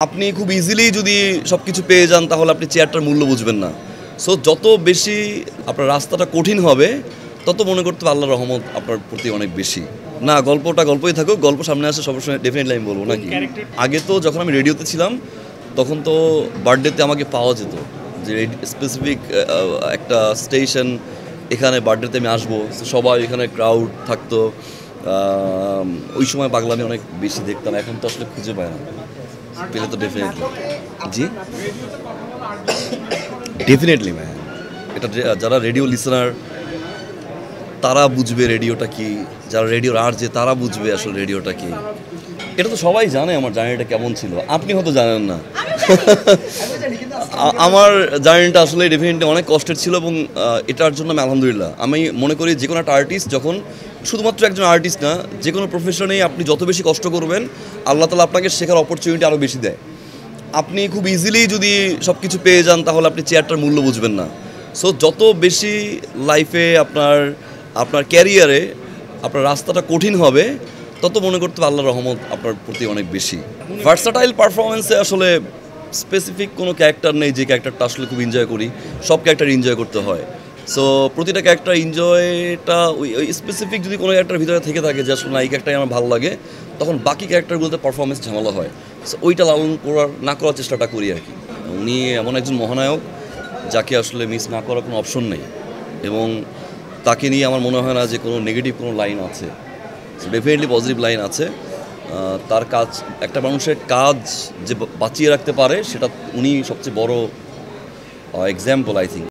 আপনি খুব ইজিলি যদি সবকিছু পেয়ে যান তাহলে আপনি চেয়ারটার মূল্য বুঝবেন না। সো যত বেশি আপনার রাস্তাটা কঠিন হবে তত মনে করতে হবে আল্লাহর রহমত আপনার প্রতি অনেক বেশি। না গল্পটা গল্পই থাকুক, গল্প সামনে আসে সবসময় ডেফিনেটলি আমি বলবো নাকি। আগে তো যখন আমি রেডিওতে ছিলাম তখন তো বার্থডেতে আমাকে পাওয়া যেত যে স্পেসিফিক একটা স্টেশন, এখানে বার্থডেতে আমি আসবো, সবাই এখানে ক্রাউড থাকতো। ওই সময় পাগলামি অনেক বেশি দেখতাম, এখন তো আসলে খুঁজে পায় না, পেলে তো ডেফিনেটলি। জি ডেফিনেটলি ম্যাম, এটা যারা রেডিও লিসেনার তারা বুঝবে রেডিওটা কি, যারা রেডিওর যে তারা বুঝবে আসলে রেডিওটা কি। এটা তো সবাই জানে আমার জার্নিটা কেমন ছিল, আপনি হয়তো জানেন না। আমার জার্নিটা আসলে ডেফিনেটলি অনেক কষ্টের ছিল এবং এটার জন্য আমি আলহামদুলিল্লাহ। আমি মনে করি যে কোনো একটা আর্টিস্ট যখন, শুধুমাত্র একজন আর্টিস্ট না, যে কোনো প্রফেশনেই আপনি যত বেশি কষ্ট করবেন আল্লাহ তাআলা আপনাকে শেখার অপরচুনিটি আরও বেশি দেয়। আপনি খুব ইজিলি যদি সব কিছু পেয়ে যান তাহলে আপনি চেয়ারটার মূল্য বুঝবেন না। সো যত বেশি লাইফে আপনার ক্যারিয়ারে আপনার রাস্তাটা কঠিন হবে তত মনে করতে হবে আল্লাহর রহমত আপনার প্রতি অনেক বেশি। ভার্সাটাইল পারফরমেন্সে আসলে স্পেসিফিক কোনো ক্যারেক্টার নেই যে ক্যারেক্টারটা আসলে খুব এনজয় করি, সব ক্যারেক্টার এনজয় করতে হয়। সো প্রতিটা ক্যারেক্টার এনজয়টা ওই স্পেসিফিক যদি কোনো ক্যারেক্টার ভিতরে থেকে থাকে যে আসলে না এই ক্যারেক্টারই আমার ভালো লাগে, তখন বাকি ক্যারেক্টারগুলোতে পারফরমেন্স ঝামেলা হয়। সো ওইটা লালন করার চেষ্টাটা করি আর কি। উনি এমন একজন মহানায়ক যাকে আসলে মিস না করার কোনো অপশন নেই, এবং তাকে নিয়ে আমার মনে হয় না যে কোনো নেগেটিভ কোনো লাইন আছে। ডেফিনেটলি পজিটিভ লাইন আছে। তার কাজ, একটা মানুষের কাজ যে বাঁচিয়ে রাখতে পারে, সেটা উনি সবচেয়ে বড় এক্সাম্পল আই থিঙ্ক।